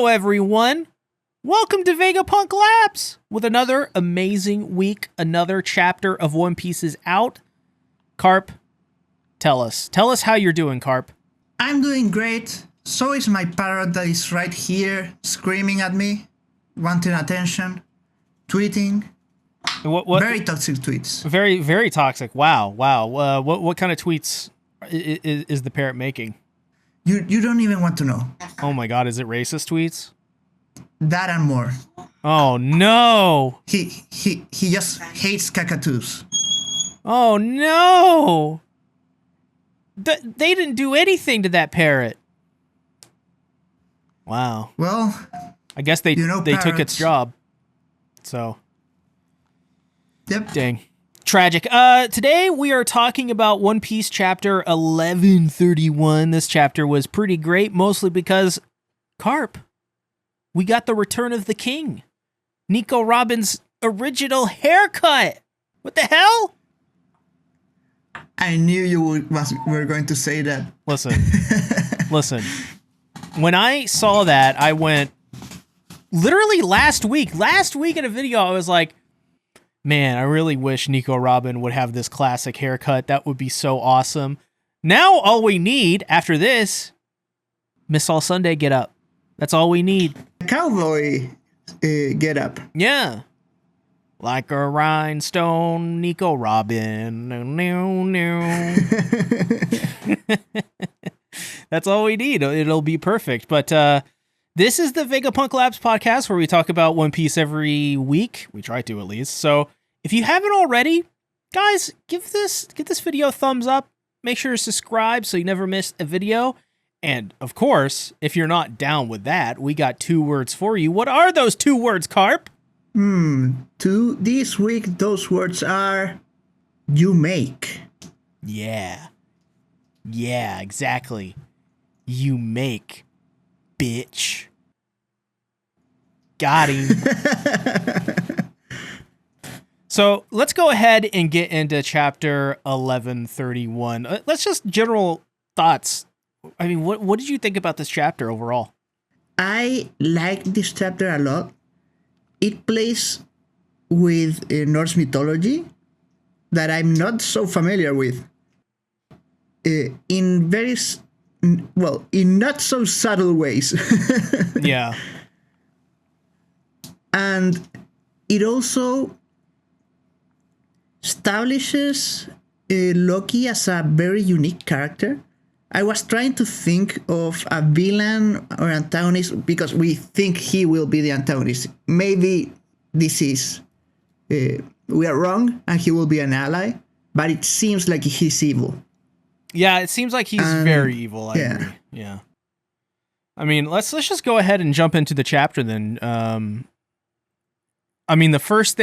Hello, everyone. Welcome to Vegapunk Labs with another amazing week. Another chapter of One Piece is out. Carp, tell us how you're doing, Carp. I'm doing great. So is my parrot that is right here, screaming at me, wanting attention, tweeting. What? Very toxic tweets. Very, very toxic. Wow. What kind of tweets is the parrot making? You don't even want to know. Oh my God, is it racist tweets? That and more. Oh no. He just hates cockatoos. Oh no. They didn't do anything to that parrot. Wow. Well, I guess they took its job. So. Yep. Dang. Tragic. Today we are talking about One Piece chapter 1131. This chapter was pretty great, mostly because, Carp, we got the return of the king. Nico Robin's original haircut. What the hell? I knew you were going to say that. Listen. When I saw that, I went, literally last week in a video, I was like, man, I really wish Nico Robin would have this classic haircut. That would be so awesome. Now all we need after this, Miss All Sunday get up. That's all we need. Cowboy get up. Yeah. Like a rhinestone, Nico Robin. No. That's all we need. It'll be perfect. But this is the Vegapunk Labs podcast where we talk about One Piece every week. We try to, at least. So if you haven't already, guys, give this video a thumbs up. Make sure to subscribe so you never miss a video. And of course, if you're not down with that, we got 2 words for you. What are those 2 words, Carp? This week, those words are you make. Yeah, exactly. You make, bitch. Got him. So let's go ahead and get into chapter 1131. Let's just general thoughts. I mean, what did you think about this chapter overall? I like this chapter a lot. It plays with Norse mythology that I'm not so familiar with. In not so subtle ways. Yeah. And it also establishes Loki as a very unique character. I was trying to think of a villain or antagonist because we think he will be the antagonist. Maybe this is, we are wrong and he will be an ally, but it seems like he's evil. Yeah, it seems like he's very evil. I agree. Yeah. I mean, let's just go ahead and jump into the chapter then. I mean, the first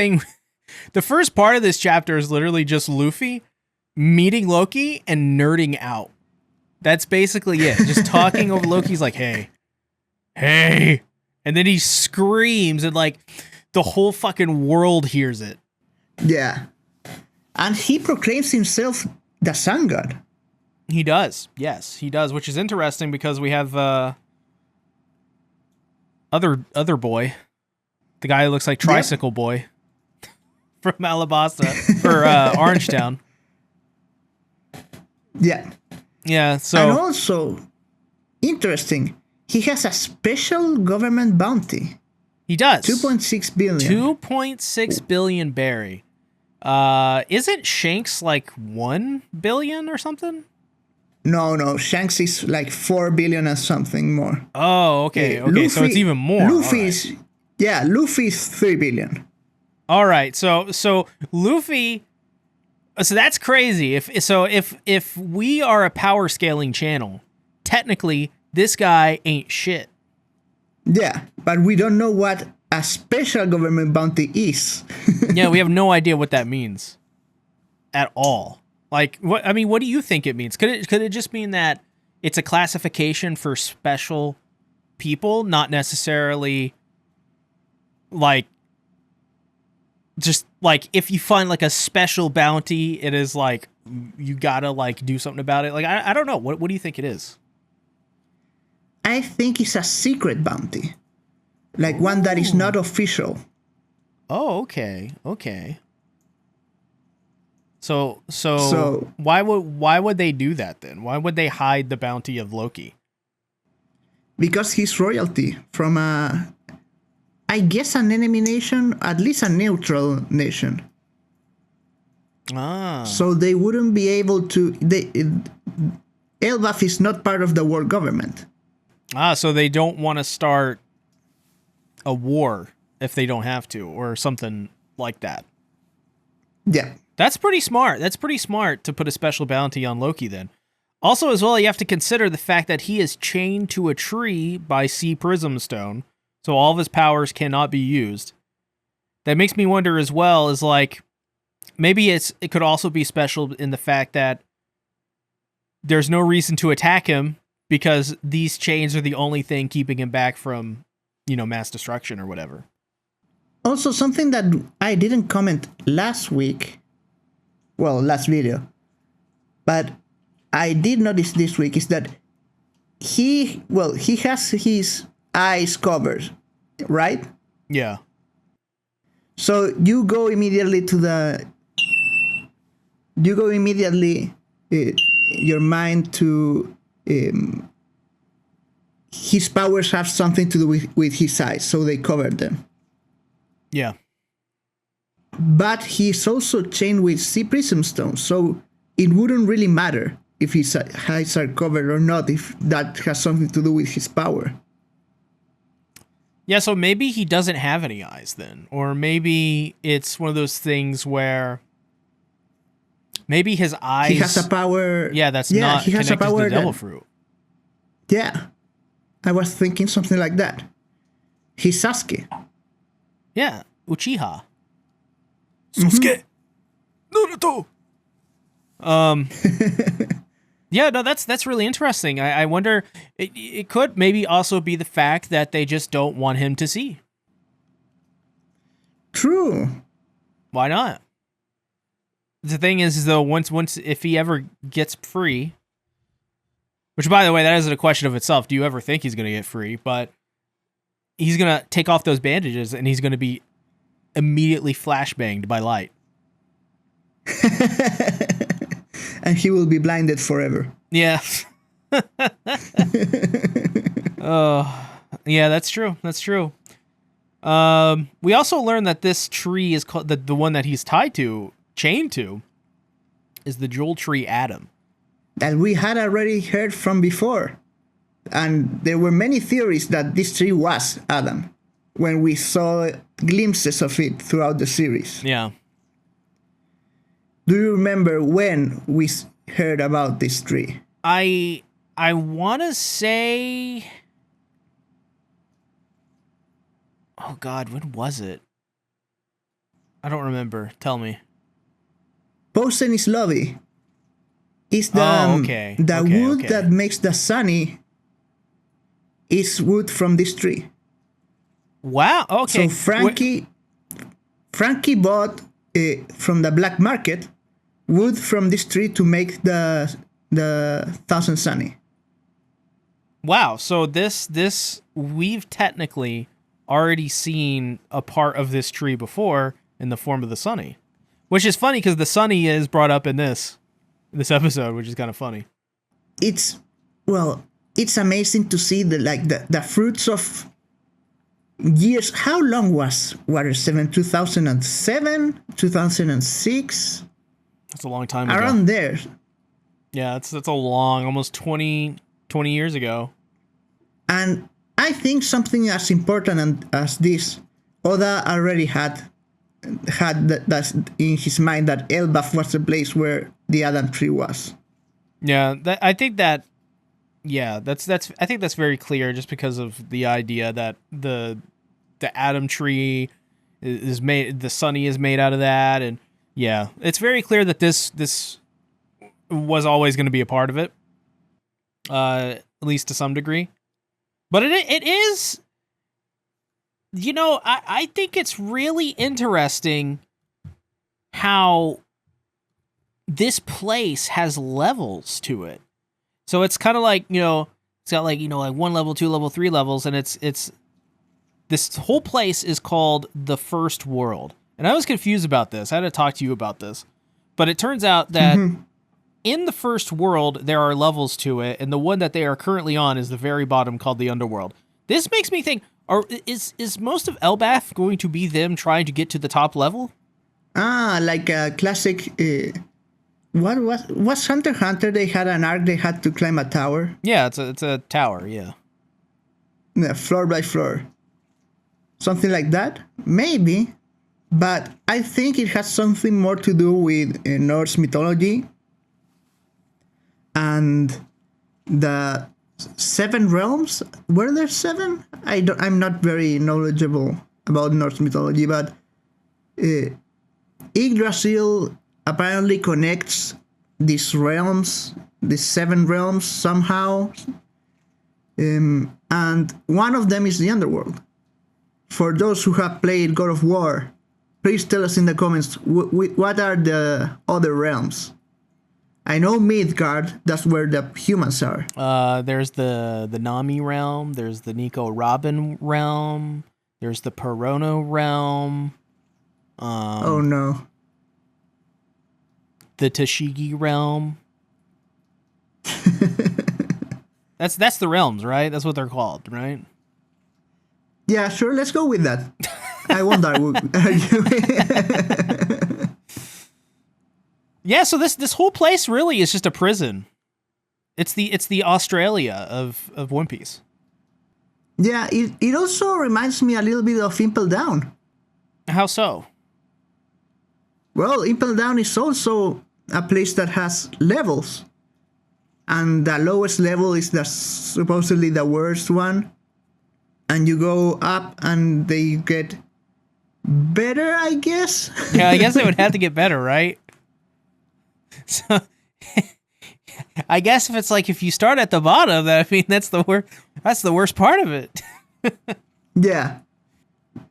part of this chapter is literally just Luffy meeting Loki and nerding out. That's basically it. Just talking over Loki's like, hey. And then he screams and like the whole fucking world hears it. Yeah. And he proclaims himself the sun god. He does. Yes, he does, which is interesting because we have other boy, the guy who looks like Tricycle Boy from Alabasta or Orangetown. Yeah. Yeah, so... And also, interesting, he has a special government bounty. He does. 2.6 billion. 2.6 billion berry. Isn't Shanks like 1 billion or something? No, Shanks is like 4 billion or something more. Oh, okay, Luffy, so it's even more. Luffy's 3 billion. All right, so Luffy... So that's crazy. If we are a power scaling channel, technically this guy ain't shit. Yeah, but we don't know what a special government bounty is. Yeah, we have no idea what that means at all. Like, what do you think it means? Could it just mean that it's a classification for special people, not necessarily like just like if you find like a special bounty, it is like you gotta like do something about it. Like I don't know. What do you think it is? I think it's a secret bounty. like one that is not official. Oh, okay. So why would they do that then? Why would they hide the bounty of Loki? Because he's royalty from I guess an enemy nation, at least a neutral nation. So they wouldn't be able to. Elbaf is not part of the world government. So they don't want to start a war if they don't have to, or something like that. Yeah. That's pretty smart. That's pretty smart to put a special bounty on Loki then. Also, as well, you have to consider the fact that he is chained to a tree by Sea Prism Stone, so all of his powers cannot be used. That makes me wonder as well, is like, maybe it could also be special in the fact that there's no reason to attack him because these chains are the only thing keeping him back from, mass destruction or whatever. Also, something that I didn't comment last video, but I did notice this week is that he has his eyes covered, right? Yeah. So you go immediately your mind to his powers have something to do with his eyes, so they covered them. Yeah. But he's also chained with Sea Prism Stone, so it wouldn't really matter if his eyes are covered or not, if that has something to do with his power. Yeah, so maybe he doesn't have any eyes then. Or maybe it's one of those things where maybe his eyes... He has a power... Yeah, that's not he has connected a power to the Devil Fruit. Yeah. I was thinking something like that. He's Sasuke. Yeah, Uchiha. Sasuke. Naruto. Yeah, no, that's really interesting. I wonder, it could maybe also be the fact that they just don't want him to see. True. Why not? The thing is though, once if he ever gets free, which by the way, that isn't a question of itself. Do you ever think he's going to get free? But he's going to take off those bandages and he's going to be immediately flashbanged by light. And he will be blinded forever. Yeah. Oh, yeah, that's true. That's true. We also learned that this tree is called the one that he's chained to, is the Jewel Tree Adam. That we had already heard from before. And there were many theories that this tree was Adam when we saw glimpses of it throughout the series. Yeah. Do you remember when we heard about this tree? I want to say... Oh, God, when was it? I don't remember. Tell me. Post-in his lobby. Is the wood that makes the sunny is wood from this tree. Wow, okay. So Frankie bought from the black market wood from this tree to make the Thousand Sunny. Wow, so this we've technically already seen a part of this tree before in the form of the Sunny. Which is funny because the Sunny is brought up in this episode, which is kind of funny. It's amazing to see the fruits of years. How long was Water 7? 2007? 2006? That's a long time ago. Around there. Yeah, that's a long, almost 20 years ago. And I think something as important as this, Oda already had that in his mind that Elbaf was the place where the Adam tree was. Yeah, I think that's very clear just because of the idea that the Adam tree is made, the Sunny is made out of that, and yeah, it's very clear that this was always going to be a part of it, at least to some degree. But it is, I think it's really interesting how this place has levels to it. So it's kind of like, it's got like 1 level, 2 level, 3 levels, and it's this whole place is called the First World. And I was confused about this. I had to talk to you about this. But it turns out that in the First World, there are levels to it, and the one that they are currently on is the very bottom, called the Underworld. This makes me think, is most of Elbath going to be them trying to get to the top level? Like a classic... what's Hunter x Hunter? They had an arc they had to climb a tower. Yeah, it's a tower, yeah. Yeah, floor by floor. Something like that? Maybe. But I think it has something more to do with Norse mythology and the 7 realms. Were there 7? I'm not very knowledgeable about Norse mythology, but Yggdrasil apparently connects these realms, these 7 realms somehow, and one of them is the Underworld. For those who have played God of War, please tell us in the comments what are the other realms. I know Midgard, that's where the humans are. There's the Nami realm, there's the Nico Robin realm, there's the Perono realm. Oh no. The Tashigi realm. That's the realms, right? That's what they're called, right? Yeah, sure. Let's go with that. I won't argue. Yeah. So this whole place really is just a prison. It's the Australia of One Piece. Yeah. It also reminds me a little bit of Impel Down. How so? Well, Impel Down is also a place that has levels, and the lowest level is supposedly the worst one. And you go up and they get better, I guess. Yeah, I guess they would have to get better, right? So I guess if you start at the bottom, that's the worst part of it. Yeah.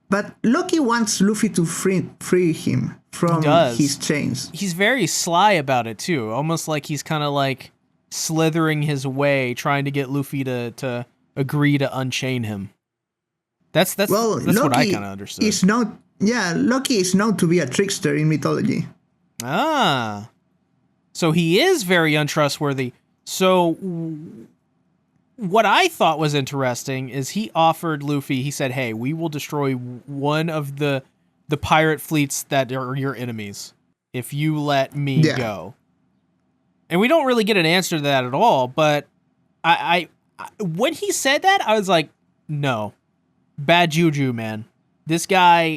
But Loki wants Luffy to free him from his chains. He's very sly about it too, almost like he's kind of like slithering his way, trying to get Luffy to agree to unchain him. That's Loki what I kind of understood. Loki is known to be a trickster in mythology. Ah. So he is very untrustworthy. So what I thought was interesting is he offered Luffy, he said, "Hey, we will destroy one of the pirate fleets that are your enemies if you let me go." And we don't really get an answer to that at all, but I when he said that, I was like, no. Bad juju, man. This guy,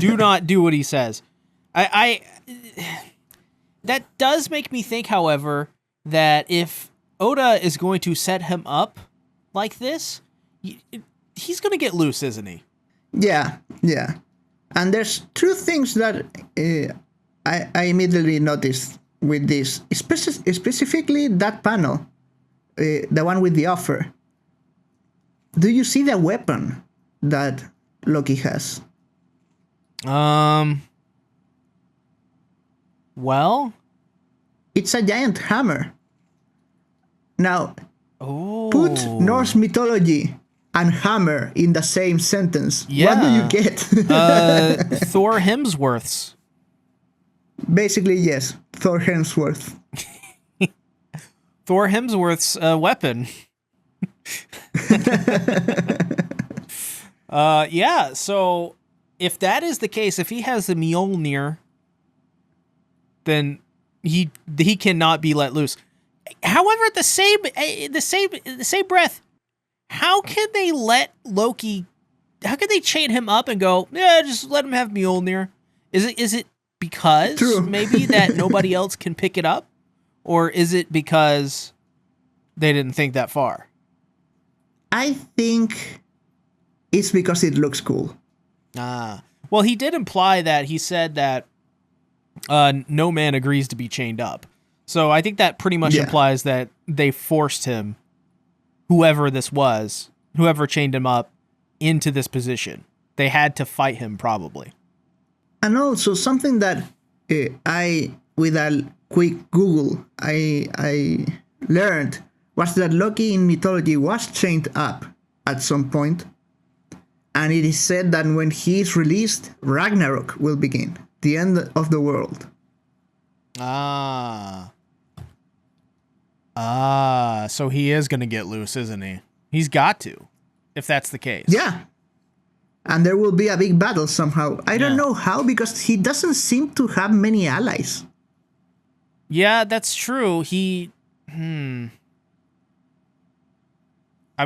do not do what he says. That does make me think, however, that if Oda is going to set him up like this, he's going to get loose, isn't he? Yeah. And there's 2 things that I immediately noticed with this, specifically that panel, the one with the offer. Do you see the weapon that Loki has? Well, it's a giant hammer. Now, put Norse mythology and hammer in the same sentence. Yeah. What do you get? Thor Hemsworth's. Basically, yes. Thor Hemsworth. Thor Hemsworth's weapon. Yeah, so if that is the case, if he has the Mjolnir, then he cannot be let loose. However, the same breath, how can they let Loki? How can they chain him up and go? Yeah, just let him have Mjolnir. Is it because maybe that nobody else can pick it up, or is it because they didn't think that far? I think it's because it looks cool. Well, he did imply that he said that no man agrees to be chained up. So I think that pretty much implies that they forced him, whoever this was, whoever chained him up, into this position. They had to fight him, probably. And also something that with a quick Google, I learned was that Loki in mythology was chained up at some point. And it is said that when he is released, Ragnarok will begin, the end of the world. So he is going to get loose, isn't he? He's got to, if that's the case. Yeah. And there will be a big battle somehow. I don't know how, because he doesn't seem to have many allies. Yeah, that's true. I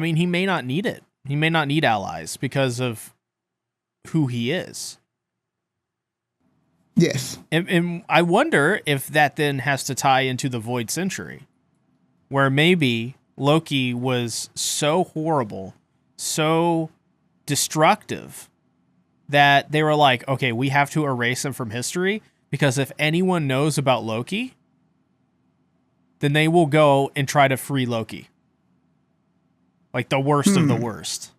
mean, he may not need it. He may not need allies because of who he is. Yes. And I wonder if that then has to tie into the Void Century, where maybe Loki was so horrible, so destructive, that they were like, okay, we have to erase him from history, because if anyone knows about Loki, then they will go and try to free Loki. Like the worst of the worst.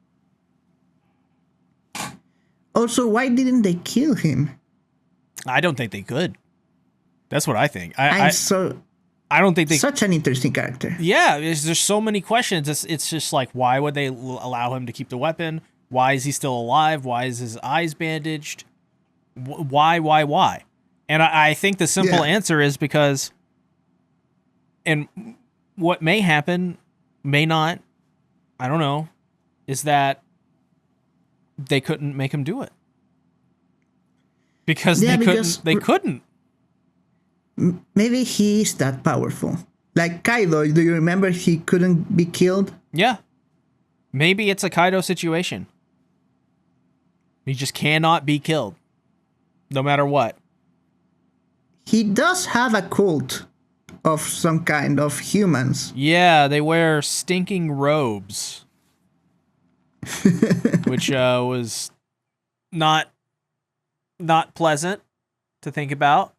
Also, why didn't they kill him? I don't think they could. That's what I think. I don't think they... Such an interesting character. Yeah, there's so many questions. It's just like, why would they allow him to keep the weapon? Why is he still alive? Why is his eyes bandaged? Why? And I think the simple answer is because... And what may happen, may not, I don't know, is that they couldn't make him do it. Because they couldn't. Maybe he is that powerful. Like Kaido, do you remember he couldn't be killed? Yeah. Maybe it's a Kaido situation. He just cannot be killed. No matter what. He does have a cult of some kind of humans. Yeah, they wear stinking robes. Which was not pleasant to think about.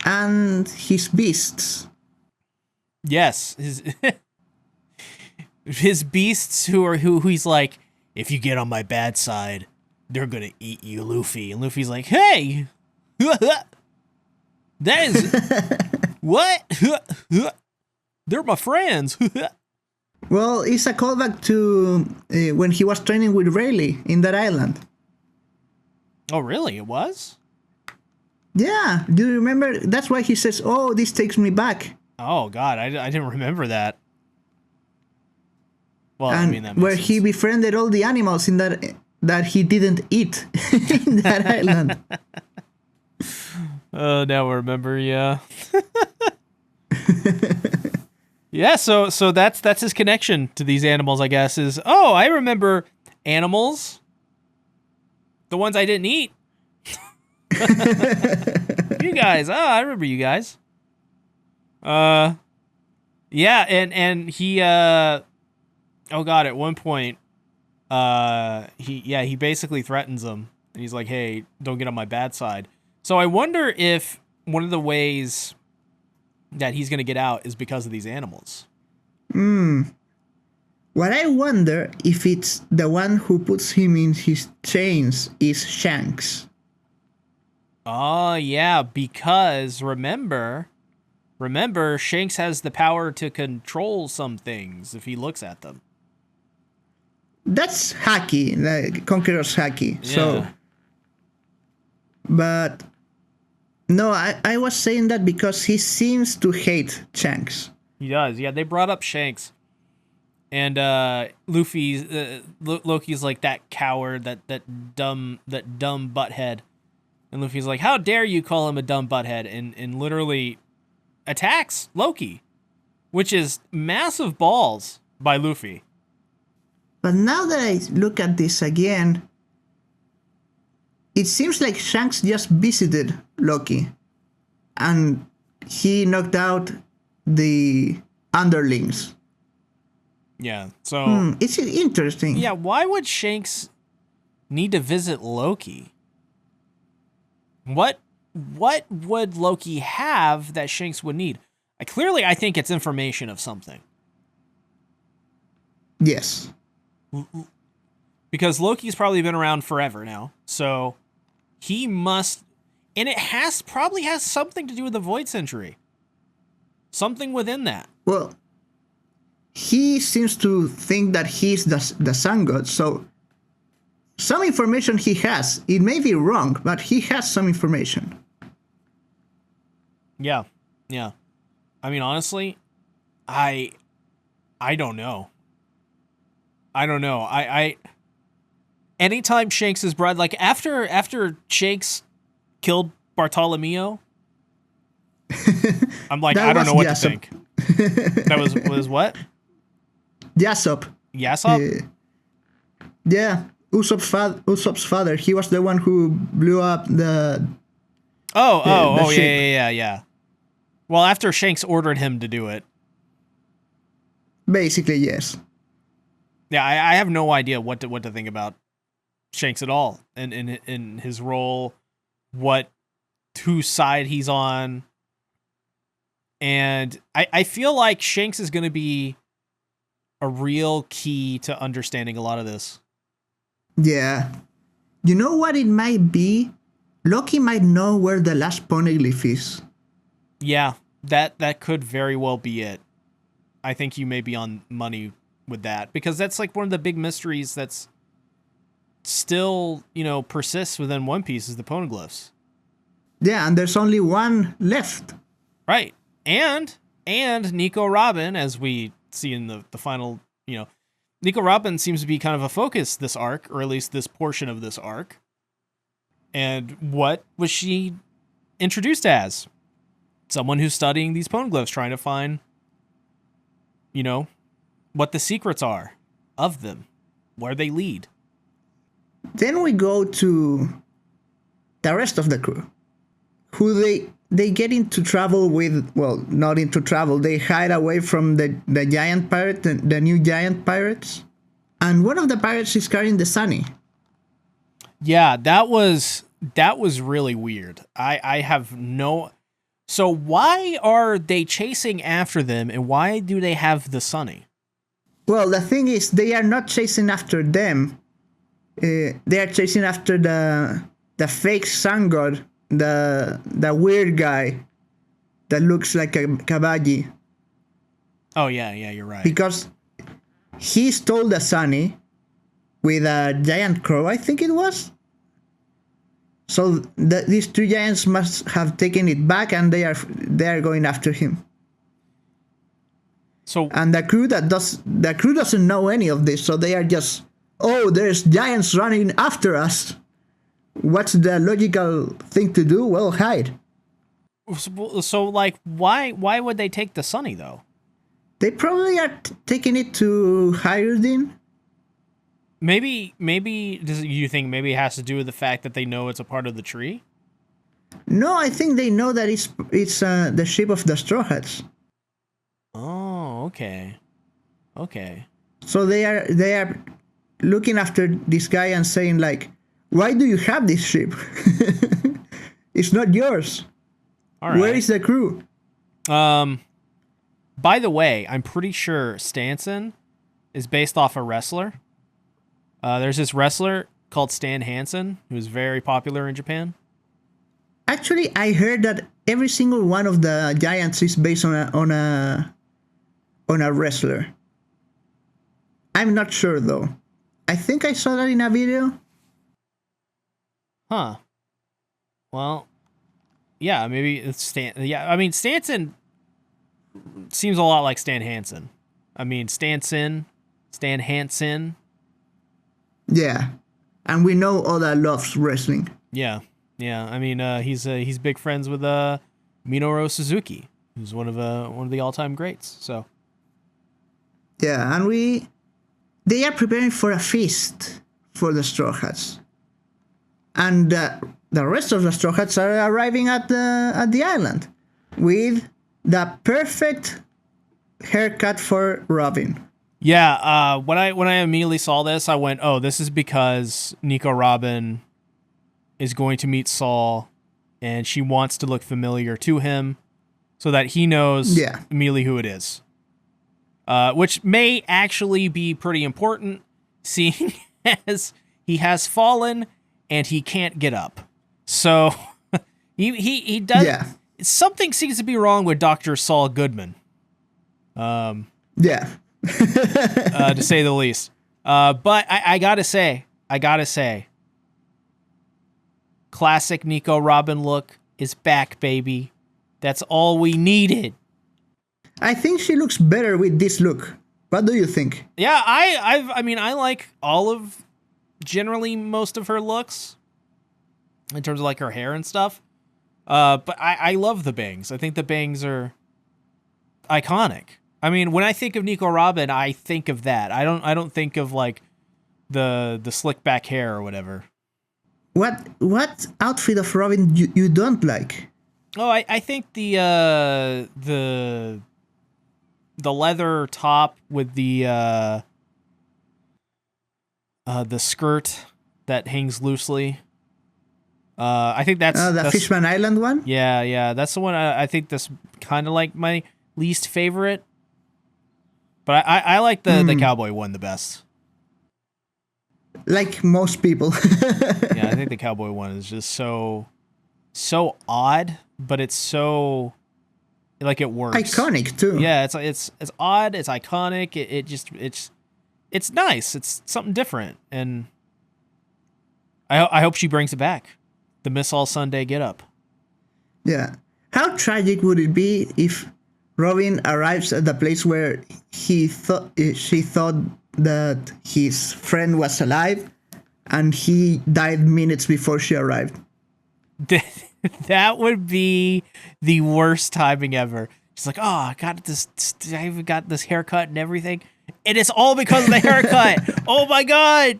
And his beasts. Yes, his beasts who he's like, if you get on my bad side, they're gonna eat you, Luffy. And Luffy's like, hey, that is what? They're my friends. Well, it's a callback to when he was training with Rayleigh in that island. Oh, really? It was? Yeah. Do you remember? That's why he says, "Oh, this takes me back." Oh God, I didn't remember that. Well, and I mean, that makes where sense. he befriended all the animals in that he didn't eat in that island. Oh, now I remember. Yeah. Yeah. So that's his connection to these animals, I guess. Is I remember animals. The ones I didn't eat. You guys. I remember you guys. Yeah, and he oh God, at one point he basically threatens them, and he's like, hey, don't get on my bad side. So I wonder if one of the ways that he's gonna get out is because of these animals. What I wonder if it's the one who puts him in his chains is Shanks. Oh yeah, because remember, Shanks has the power to control some things if he looks at them. That's Haki, the Conqueror's Haki. Yeah. So, but no, I was saying that because he seems to hate Shanks. He does. Yeah, they brought up Shanks. And Luffy's Loki's like, that coward, that dumb butthead. And Luffy's like, how dare you call him a dumb butthead? And literally attacks Loki, which is massive balls by Luffy. But now that I look at this again, it seems like Shanks just visited Loki. And he knocked out the underlings. Yeah, so... It's interesting. Yeah, why would Shanks need to visit Loki? What would Loki have that Shanks would need? I think it's information of something. Yes. Because Loki's probably been around forever now, so he must... And it probably has something to do with the Void Century. Something within that. Well, he seems to think that he's the sun god, so some information he has. It may be wrong, but he has some information. Yeah. Yeah. I mean, honestly, I don't know. I anytime Shanks is brought, like after Shanks killed Bartolomeo, I'm like, I don't know what to think. That was what? Yasopp. Yasopp? Yeah. Usopp's father. He was the one who blew up the ship. Yeah. Well, after Shanks ordered him to do it. Basically, yes. Yeah, I have no idea what to think about Shanks at all, and in his role, whose side he's on, and I feel like Shanks is going to be a real key to understanding a lot of this. Yeah, you know what it might be? Loki might know where the last poneglyph is. Yeah, that could very well be it. I think you may be on money with that, because that's like one of the big mysteries that's still, persists within One Piece is the poneglyphs. Yeah, and there's only one left. Right. And Nico Robin, as we see in the final, Nico Robin seems to be kind of a focus this arc, or at least this portion of this arc. And what was she introduced as? Someone who's studying these poneglyphs, trying to find, what the secrets are of them, where they lead. Then we go to the rest of the crew, who they get into trouble with. Well, not into trouble. They hide away from the giant pirate, the new giant pirates, and one of the pirates is carrying the Sunny. Yeah, that was really weird. I have no. So why are they chasing after them, and why do they have the Sunny? Well, the thing is, they are not chasing after them. They are chasing after the fake sun god, the weird guy that looks like a Kabaji. Oh yeah, you're right. Because he stole the Sunny with a giant crow, I think it was. So these two giants must have taken it back, and they are going after him. So, and the crew doesn't know any of this, so they are just, there's giants running after us. What's the logical thing to do? Well, hide. So like, why would they take the Sunny though? They probably are taking it to Hyruddin. Maybe you think maybe it has to do with the fact that they know it's a part of the tree? No, I think they know that it's the ship of the Straw Hats. Oh, okay. So they are looking after this guy and saying like, why do you have this ship? It's not yours. All right. Where is the crew? By the way, I'm pretty sure Stanson is based off a wrestler. There's this wrestler called Stan Hansen who's very popular in Japan. Actually, I heard that every single one of the giants is based on a wrestler. I'm not sure though. I think I saw that in a video. Huh. Well, yeah, maybe it's Stan. Yeah, I mean, Stanson seems a lot like Stan Hansen. I mean, Stan Hansen. Yeah, and we know Oda loves wrestling. Yeah. I mean, he's big friends with Minoru Suzuki, who's one of the all-time greats. So. Yeah, and they are preparing for a feast for the Straw Hats, and the rest of the Straw Hats are arriving at the island with the perfect haircut for Robin. Yeah, when I immediately saw this, I went, "Oh, this is because Nico Robin is going to meet Saul, and she wants to look familiar to him, so that he knows immediately who it is." Which may actually be pretty important, seeing as he has fallen and he can't get up. So he does. Yeah. Something seems to be wrong with Dr. Saul Goodman. To say the least. But I gotta say, I gotta say, classic Nico Robin look is back, baby. That's all we needed. I think she looks better with this look. What do you think? Yeah, I mean, I like generally most of her looks in terms of like her hair and stuff. But I love the bangs. I think the bangs are iconic. I mean, when I think of Nico Robin, I think of that. I don't think of like the slick back hair or whatever. What outfit of Robin you don't like? Oh, I think the leather top with the skirt that hangs loosely. I think that's the Fishman Island one. Yeah, that's the one. I think that's kind of like my least favorite. But I like the cowboy one the best. Like most people. Yeah, I think the cowboy one is just so odd, but it's so like it works. Iconic too. Yeah, it's odd. It's iconic. It's nice. It's something different, and I hope she brings it back. The Miss All Sunday get up. Yeah. How tragic would it be if Robin arrives at the place where she thought that his friend was alive, and he died minutes before she arrived? That would be the worst timing ever. She's like, "Oh, I even got this haircut and everything, and it's all because of the haircut." Oh my god!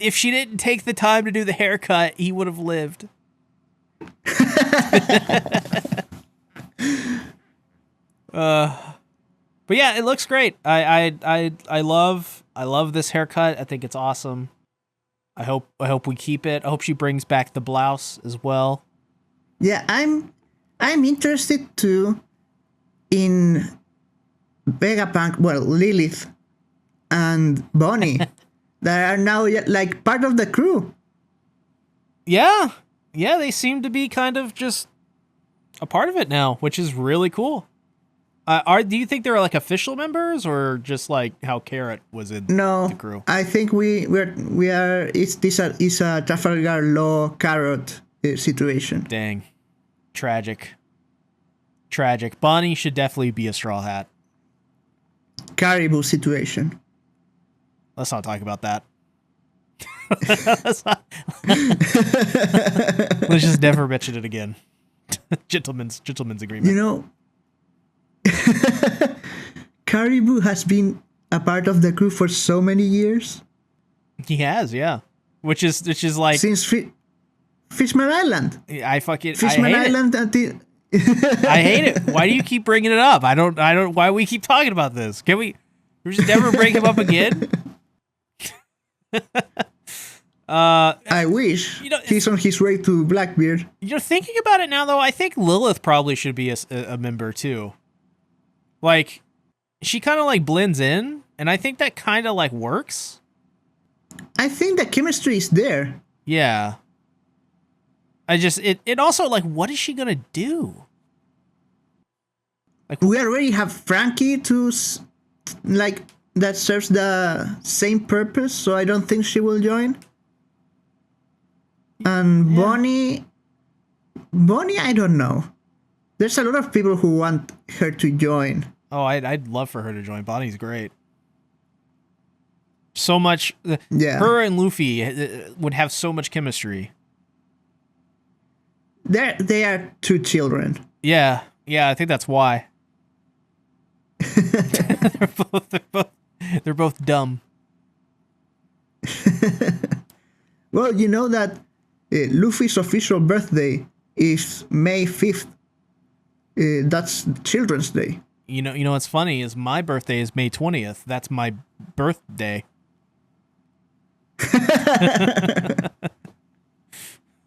If she didn't take the time to do the haircut, he would have lived. But yeah, it looks great. I love this haircut. I think it's awesome. I hope we keep it. I hope she brings back the blouse as well. Yeah, I'm interested too in Vegapunk, well, Lilith and Bonnie that are now like part of the crew. Yeah, they seem to be kind of just a part of it now, which is really cool. Do you think they're like official members or just like how Carrot was in the crew? I think we are. It's a Trafalgar Law Carrot situation. Dang, tragic. Bonnie should definitely be a Straw Hat. Caribou situation. Let's not talk about that. Let's just never mention it again. Gentleman's agreement. You know, Caribou has been a part of the crew for so many years. He has, yeah. Which is like since Fishman Island. Fishman Island until. I hate it. Why do you keep bringing it up? I don't. Why we keep talking about this? Can we just never bring him up again? I wish. He's on his way to Blackbeard. Thinking about it now, though, I think Lilith probably should be a member too. Like, she kind of like blends in, and I think that kind of like works. I think the chemistry is there. Yeah. It also, like, what is she gonna do? Like, we already have Frankie that serves the same purpose, so I don't think she will join. And yeah. Bonnie, I don't know. There's a lot of people who want her to join. Oh, I'd love for her to join. Bonnie's great. So much. Yeah. Her and Luffy would have so much chemistry. They are two children. Yeah, I think that's why. they're both dumb. Well, you know that Luffy's official birthday is May 5th. That's Children's Day. You know what's funny is my birthday is May 20th. That's my birthday.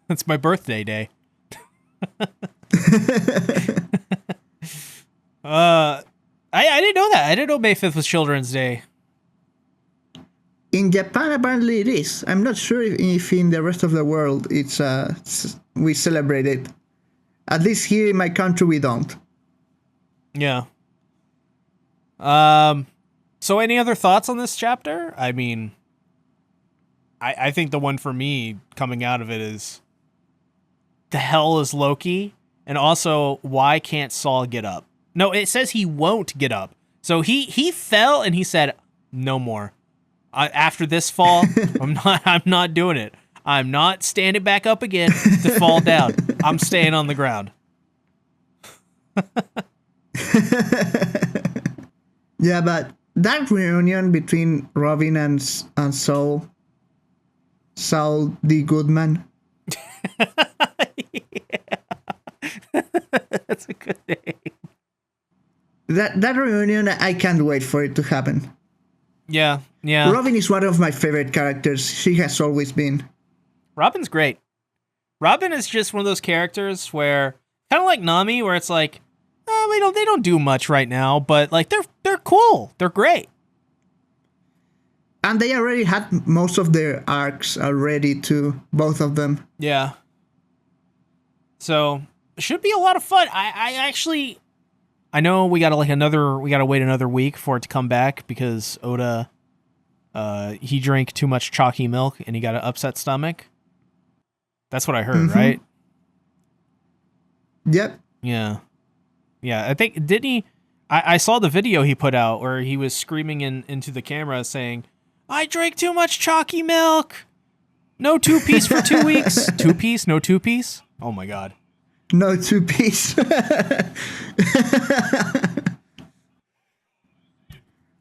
That's my birthday day. I didn't know that. I didn't know May 5th was Children's Day. In Japan, apparently it is. I'm not sure if in the rest of the world it's we celebrate it. At least here in my country, we don't. Yeah. So any other thoughts on this chapter? I mean, I think the one for me coming out of it is the hell is Loki? And also, why can't Saul get up? No, it says he won't get up. So he fell and he said, no more. After this fall, I'm not doing it. I'm not standing back up again to fall down. I'm staying on the ground. Yeah, but that reunion between Robin and Saul the Goodman. That's a good name. That reunion, I can't wait for it to happen. Yeah. Robin is one of my favorite characters. She has always been. Robin's great. Robin is just one of those characters where, kind of like Nami, where it's like, they don't do much right now, but like they're cool. They're great. And they already had most of their arcs already too, both of them. Yeah. So it should be a lot of fun. I know we gotta wait another week for it to come back because Oda, he drank too much chalky milk and he got an upset stomach. That's what I heard, right? Yep. Yeah. I think, didn't he? I saw the video he put out where he was screaming into the camera saying, I drank too much chalky milk. No 2-piece for 2 weeks. 2-piece? No 2-piece? Oh my God. No 2-piece.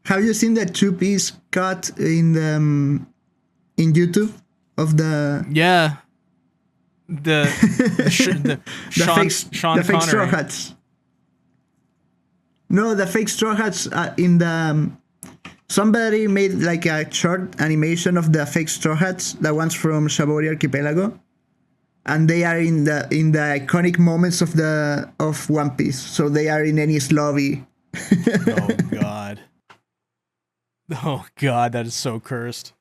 Have you seen that 2-piece cut in YouTube of the? Yeah. The fake Straw Connery. Hats. No, the fake Straw Hats in the. Somebody made like a short animation of the fake Straw Hats, the ones from Shabori Archipelago, and they are in the iconic moments of One Piece. So they are in Enies lobby. Oh God. Oh God, that is so cursed.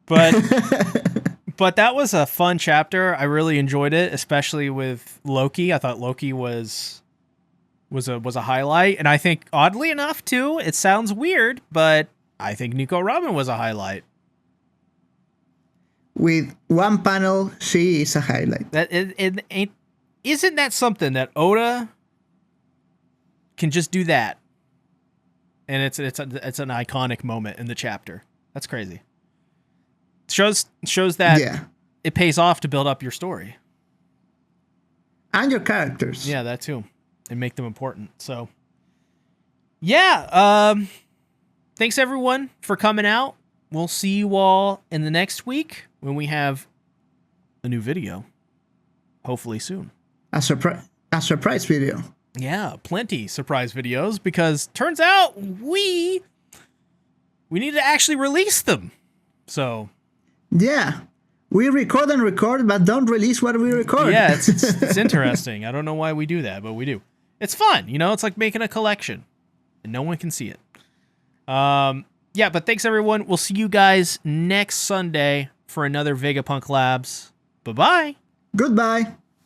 But that was a fun chapter. I really enjoyed it, especially with Loki. I thought Loki was a highlight, and I think oddly enough too, it sounds weird, but I think Nico Robin was a highlight. With one panel, she is a highlight. That it isn't that something that Oda can just do that, and it's an iconic moment in the chapter. That's crazy. Shows that it pays off to build up your story and your characters. Yeah, that too. And make them important. So, yeah. Thanks everyone for coming out. We'll see you all in the next week when we have a new video. Hopefully soon. A surprise video. Yeah, plenty surprise videos because turns out we need to actually release them. So, yeah. We record, but don't release what we record. Yeah, it's interesting. I don't know why we do that, but we do. It's fun, it's like making a collection, and no one can see it. Yeah, but thanks everyone. We'll see you guys next Sunday for another Vegapunk Labs. Bye-bye. Goodbye.